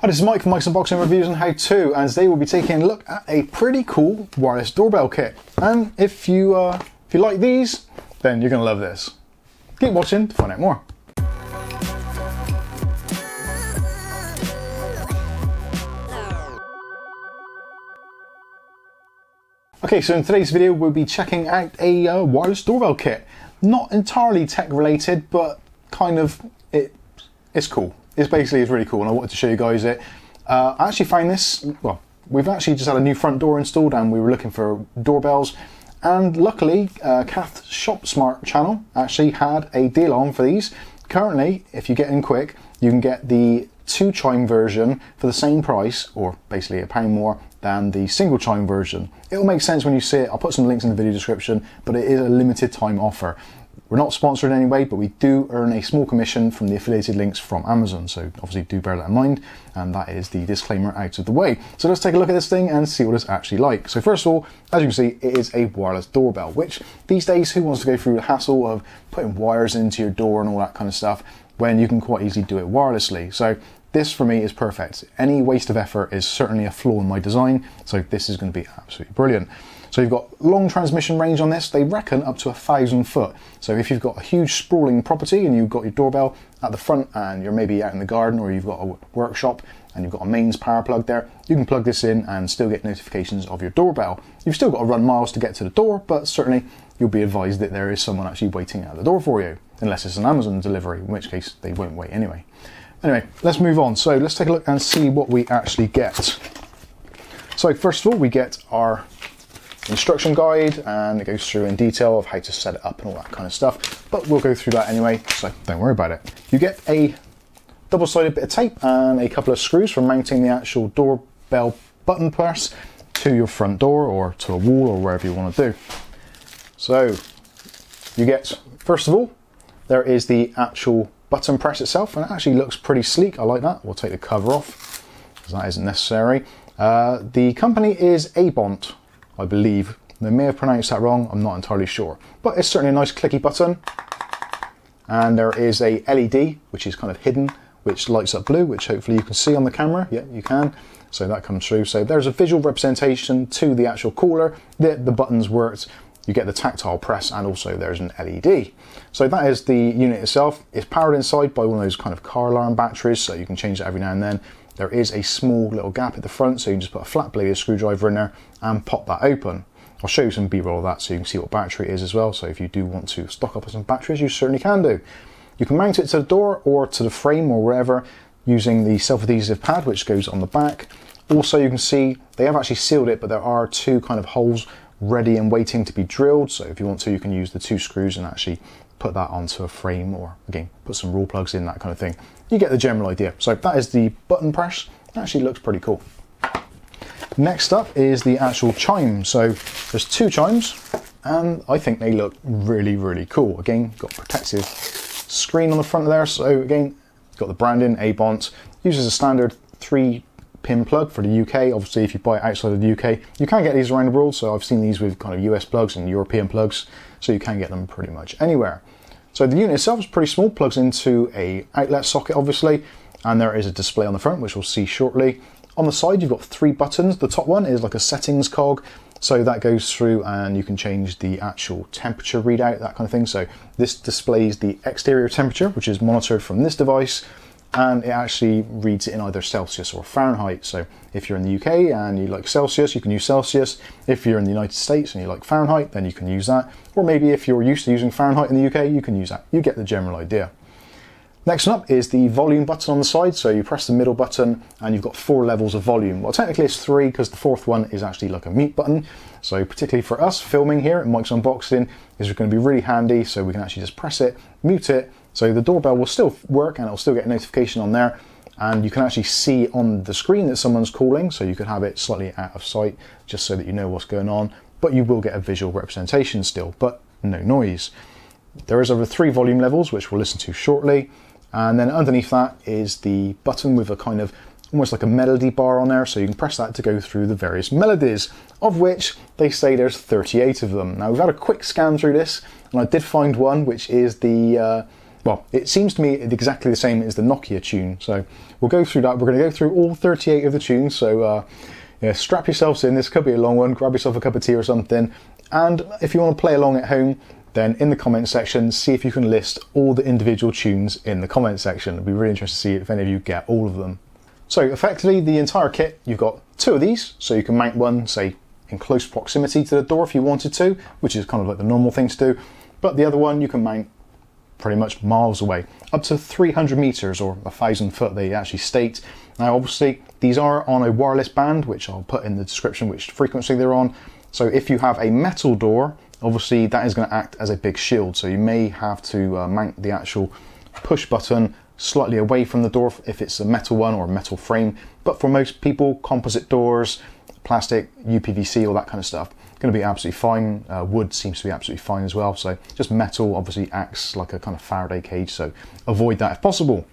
Hi, this is Mike from Mike's Unboxing Reviews and How To, and today we'll be taking a look at a pretty cool wireless doorbell kit. And if you like these, then you're going to love this. Keep watching to find out more. Okay, so in today's video we'll be checking out a wireless doorbell kit. Not entirely tech related, but kind of it's cool. It's really cool, and I wanted to show you guys it. I actually found this, well, we've actually just had a new front door installed and we were looking for doorbells, and luckily Kath's Shop Smart channel actually had a deal on for these. Currently, if you get in quick, you can get the 2-chime version for the same price, or basically £1 more than the single chime version. It'll make sense when you see it. I'll put some links in the video description, but it is a limited time offer. We're not sponsored in any way, but we do earn a small commission from the affiliated links from Amazon, so obviously do bear that in mind, and that is the disclaimer out of the way. So let's take a look at this thing and see what it's actually like. So first of all, as you can see, it is a wireless doorbell, which these days, who wants to go through the hassle of putting wires into your door and all that kind of stuff when you can quite easily do it wirelessly? So this for me is perfect. Any waste of effort is certainly a flaw in my design, so this is going to be absolutely brilliant. So you've got long transmission range on this. They reckon up to 1,000 foot. So if you've got a huge sprawling property and you've got your doorbell at the front and you're maybe out in the garden, or you've got a workshop and you've got a mains power plug there, you can plug this in and still get notifications of your doorbell. You've still got to run miles to get to the door, but certainly you'll be advised that there is someone actually waiting at the door for you, unless it's an Amazon delivery, in which case they won't wait anyway. Anyway, let's move on. So let's take a look and see what we actually get. So first of all, we get our instruction guide, and it goes through in detail of how to set it up and all that kind of stuff, but we'll go through that anyway, so don't worry about it. You get a double-sided bit of tape and a couple of screws for mounting the actual doorbell button press to your front door or to a wall or wherever you want to do. So you get, first of all, there is the actual button press itself, and it actually looks pretty sleek. I like that. We'll take the cover off because that isn't necessary. The company is Aibont, I believe. They may have pronounced that wrong, I'm not entirely sure. But it's certainly a nice clicky button. And there is a LED, which is kind of hidden, which lights up blue, which hopefully you can see on the camera. Yeah, you can. So that comes through. So there's a visual representation to the actual cooler that the buttons worked. You get the tactile press, and also there's an LED. So that is the unit itself. It's powered inside by one of those kind of car alarm batteries, so you can change it every now and then. There is a small little gap at the front, so you can just put a flat bladed screwdriver in there and pop that open. I'll show you some B-roll of that so you can see what battery it is as well. So if you do want to stock up on some batteries, you certainly can do. You can mount it to the door or to the frame or wherever using the self-adhesive pad, which goes on the back. Also, you can see they have actually sealed it, but there are 2 kind of holes ready and waiting to be drilled. So if you want to, you can use the 2 screws and actually put that onto a frame, or again, put some raw plugs in, that kind of thing. You get the general idea. So that is the button press. It actually looks pretty cool. Next up is the actual chime. So there's 2 chimes, and I think they look really, really cool. Again, got protective screen on the front there. So again, got the branding, Aibont. Uses a standard 3-pin plug for the UK. Obviously, if you buy it outside of the UK, you can get these around the world. So I've seen these with kind of US plugs and European plugs, so you can get them pretty much anywhere. So the unit itself is pretty small, plugs into a outlet socket obviously, and there is a display on the front, which we'll see shortly. On the side you've got 3 buttons. The top one is like a settings cog, so that goes through and you can change the actual temperature readout, that kind of thing. So this displays the exterior temperature, which is monitored from this device, and it actually reads it in either Celsius or Fahrenheit. So if you're in the UK and you like Celsius, you can use Celsius. If you're in the United States and you like Fahrenheit, then you can use that. Or maybe if you're used to using Fahrenheit in the UK, you can use that. You get the general idea. Next up is the volume button on the side. So you press the middle button and you've got 4 levels of volume. Well, technically it's 3, because the 4th one is actually like a mute button. So particularly for us filming here at Mike's Unboxing, this is going to be really handy, so we can actually just press it, mute it. So the doorbell will still work and it'll still get a notification on there. And you can actually see on the screen that someone's calling, so you can have it slightly out of sight just so that you know what's going on. But you will get a visual representation still, but no noise. There is over 3 volume levels, which we'll listen to shortly. And then underneath that is the button with a kind of almost like a melody bar on there, so you can press that to go through the various melodies, of which they say there's 38 of them. Now we've had a quick scan through this, and I did find one which is the Well, it seems to me exactly the same as the Nokia tune. So we'll go through that. We're going to go through all 38 of the tunes. So yeah, strap yourselves in. This could be a long one. Grab yourself a cup of tea or something. And if you want to play along at home, then in the comment section, see if you can list all the individual tunes in the comment section. It'd be really interesting to see if any of you get all of them. So effectively, the entire kit, you've got 2 of these. So you can mount one, say, in close proximity to the door if you wanted to, which is kind of like the normal thing to do. But the other one you can mount pretty much miles away, up to 300 meters or 1,000 foot, they actually state. Now, obviously, these are on a wireless band, which I'll put in the description which frequency they're on. So if you have a metal door, obviously that is going to act as a big shield. So you may have to mount the actual push button slightly away from the door if it's a metal one or a metal frame. But for most people, composite doors, plastic, UPVC, all that kind of stuff, going to be absolutely fine. Wood seems to be absolutely fine as well. So just metal obviously acts like a kind of Faraday cage, so avoid that if possible.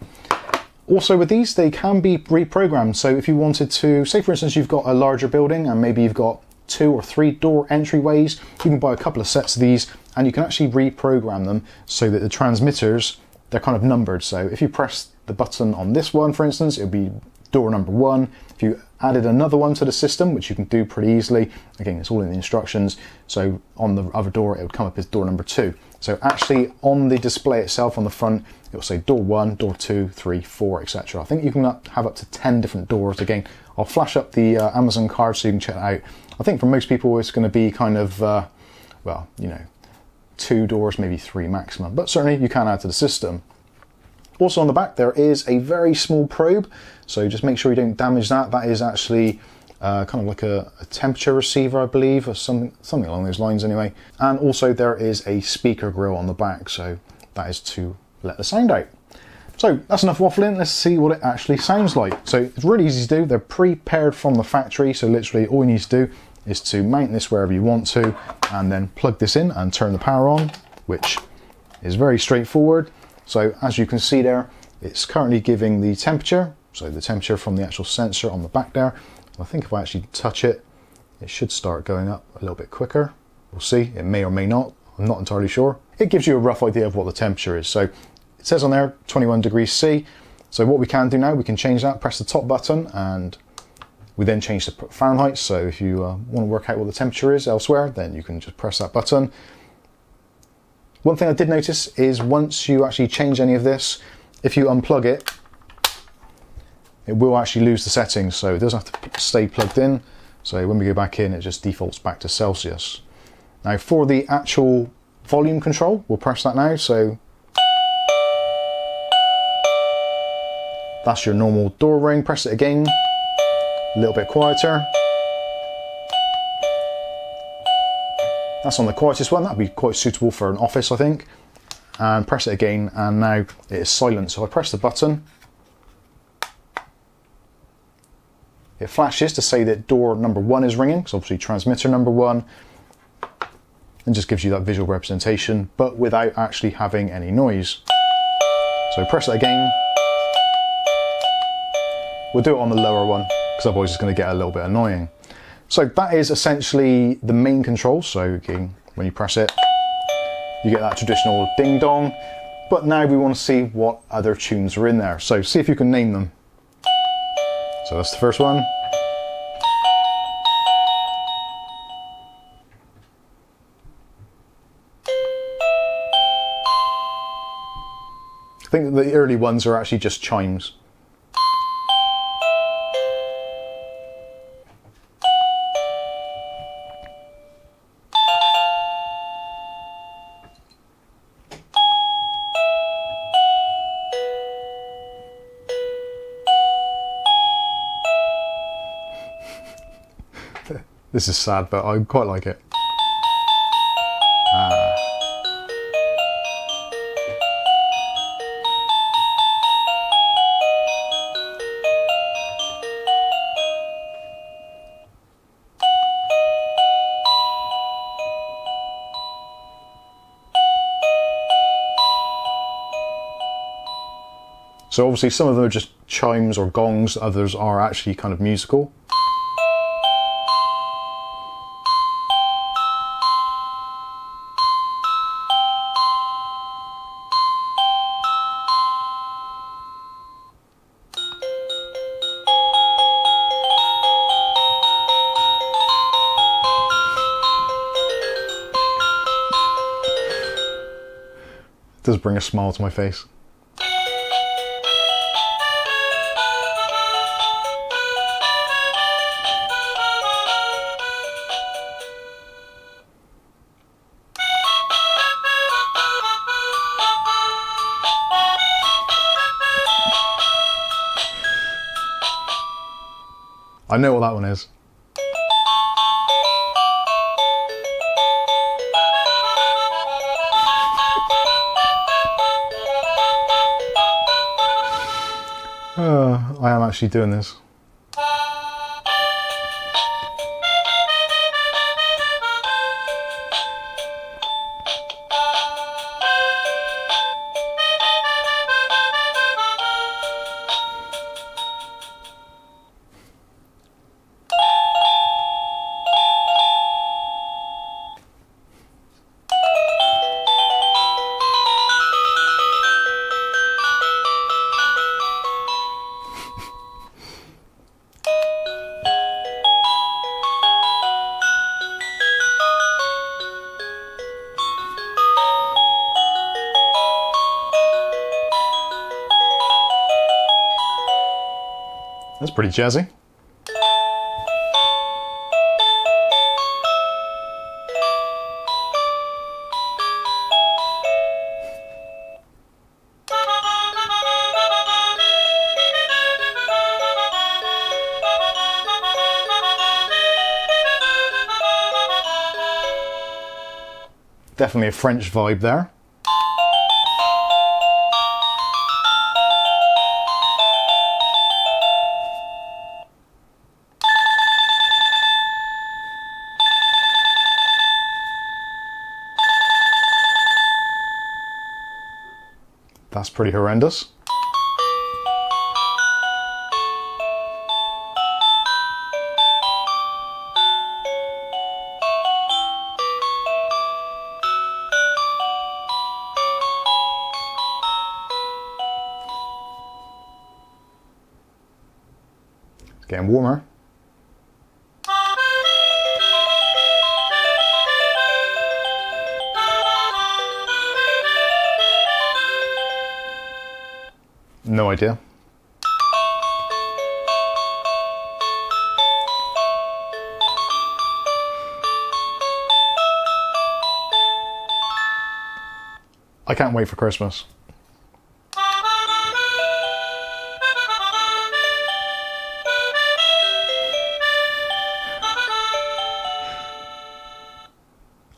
Also with these, they can be reprogrammed. So if you wanted to, say for instance, you've got a larger building and maybe you've got 2 or 3 door entryways, you can buy a couple of sets of these and you can actually reprogram them so that the transmitters, they're kind of numbered. So if you press the button on this one, for instance, it'll be door number 1. If you added another one to the system, which you can do pretty easily, again, it's all in the instructions. So on the other door, it would come up as door number 2. So actually on the display itself on the front, it will say door 1, door 2, 3, 4, etc. I think you can have up to 10 different doors. Again, I'll flash up the Amazon card so you can check it out. I think for most people, it's going to be kind of, well, you know, 2 doors, maybe 3 maximum, but certainly you can add to the system. Also on the back, there is a very small probe, so just make sure you don't damage that. That is actually kind of like a temperature receiver, I believe, or something along those lines anyway. And also there is a speaker grill on the back, so that is to let the sound out. So that's enough waffling, let's see what it actually sounds like. So it's really easy to do, they're pre-paired from the factory, so literally all you need to do is to mount this wherever you want to, and then plug this in and turn the power on, which is very straightforward. So as you can see there, it's currently giving the temperature, so the temperature from the actual sensor on the back there. I think if I actually touch it, it should start going up a little bit quicker. We'll see, it may or may not, I'm not entirely sure. It gives you a rough idea of what the temperature is. So it says on there 21 degrees C. So what we can do now, we can change that, press the top button, and we then change the Fahrenheit. So if you want to work out what the temperature is elsewhere, then you can just press that button. One thing I did notice is once you actually change any of this, if you unplug it, it will actually lose the settings, so it doesn't have to stay plugged in. So when we go back in, it just defaults back to Celsius. Now for the actual volume control, we'll press that now. So that's your normal door ring. Press it again, a little bit quieter. That's on the quietest one. That'd be quite suitable for an office, I think. And press it again, and now it is silent. So I press the button. It flashes to say that door number 1 is ringing, because obviously transmitter number 1, and just gives you that visual representation, but without actually having any noise. So press it again. We'll do it on the lower one, because otherwise it's going to get a little bit annoying. So that is essentially the main control. So again, when you press it, you get that traditional ding dong, but now we want to see what other tunes are in there. So see if you can name them. So that's the first one. I think the early ones are actually just chimes. This is sad, but I quite like it. So obviously some of them are just chimes or gongs, others are actually kind of musical. Does bring a smile to my face. I know what that one is. I am actually doing this. That's pretty jazzy. Definitely a French vibe there. That's pretty horrendous. It's getting warmer. No idea. I can't wait for Christmas.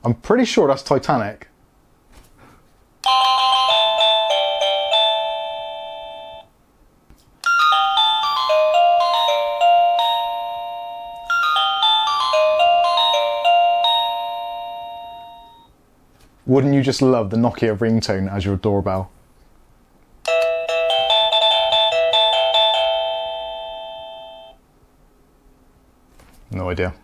I'm pretty sure that's Titanic. Wouldn't you just love the Nokia ringtone as your doorbell? No idea.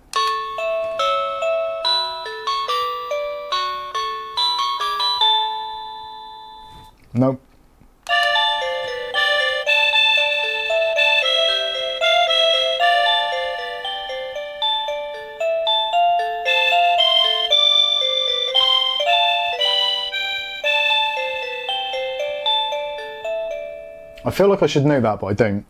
Nope. I feel like I should know that, but I don't.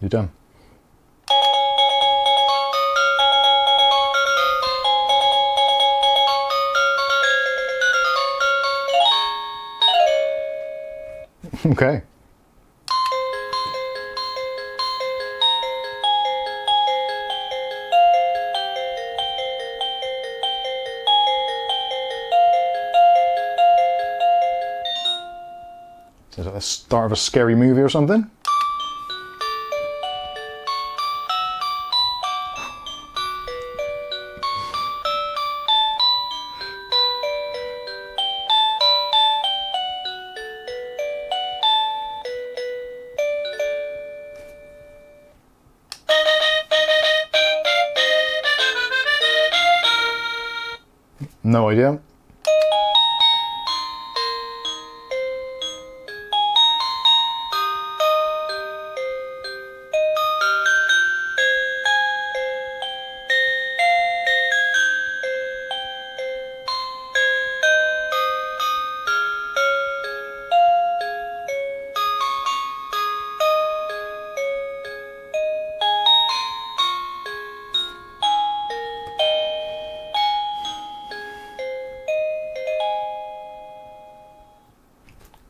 You're done. Okay. So is that the start of a scary movie or something? No idea.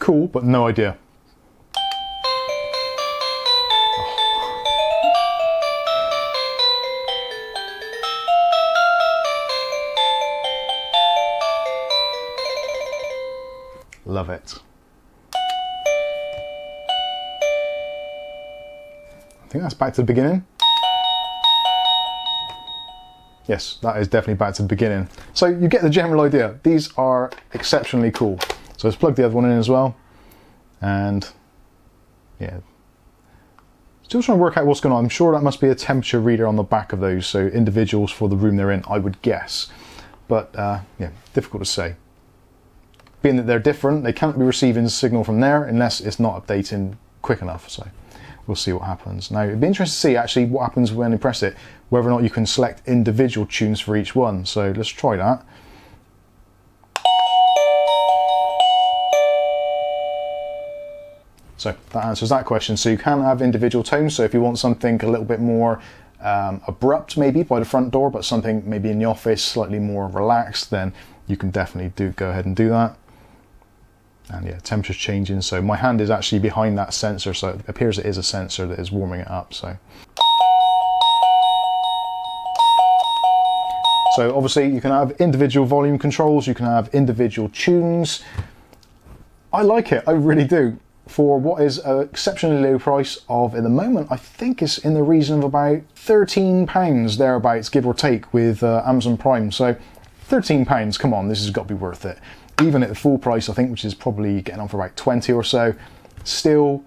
cool, but no idea. Love it. I think that's back to the beginning. Yes, that is definitely back to the beginning. So you get the general idea. These are exceptionally cool. So let's plug the other one in as well. And yeah, still trying to work out what's going on. I'm sure that must be a temperature reader on the back of those. So individuals for the room they're in, I would guess. But yeah, difficult to say. Being that they're different, they can't be receiving a signal from there unless it's not updating quick enough. So we'll see what happens. Now, it'd be interesting to see actually what happens when you press it, whether or not you can select individual tunes for each one. So let's try that. So that answers that question. So you can have individual tones. So if you want something a little bit more abrupt maybe by the front door, but something maybe in the office slightly more relaxed, then you can definitely go ahead and do that. And yeah, temperature's changing. So my hand is actually behind that sensor, so it appears it is a sensor that is warming it up. So obviously you can have individual volume controls, you can have individual tunes. I like it, I really do. For what is an exceptionally low price of, at the moment, I think it's in the region of about £13 thereabouts, give or take, with Amazon Prime. So £13, come on, this has got to be worth it. Even at the full price, I think, which is probably getting on for about 20 or so, still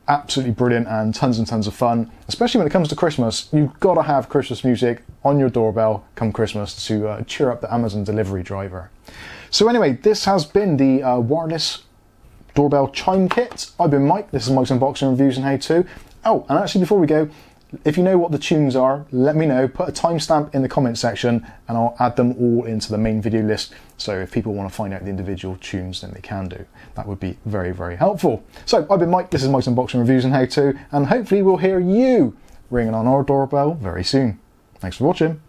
absolutely brilliant and tons of fun. Especially when it comes to Christmas, you've got to have Christmas music on your doorbell come Christmas to cheer up the Amazon delivery driver. So anyway, this has been the wireless doorbell chime kit. I've been Mike, this is Mike's Unboxing Reviews and How To. Oh, and actually before we go, if you know what the tunes are, let me know, put a timestamp in the comment section and I'll add them all into the main video list. So if people want to find out the individual tunes, then they can do. That would be very helpful. So I've been Mike, this is Mike's Unboxing Reviews and How To, and hopefully we'll hear you ringing on our doorbell very soon. Thanks for watching.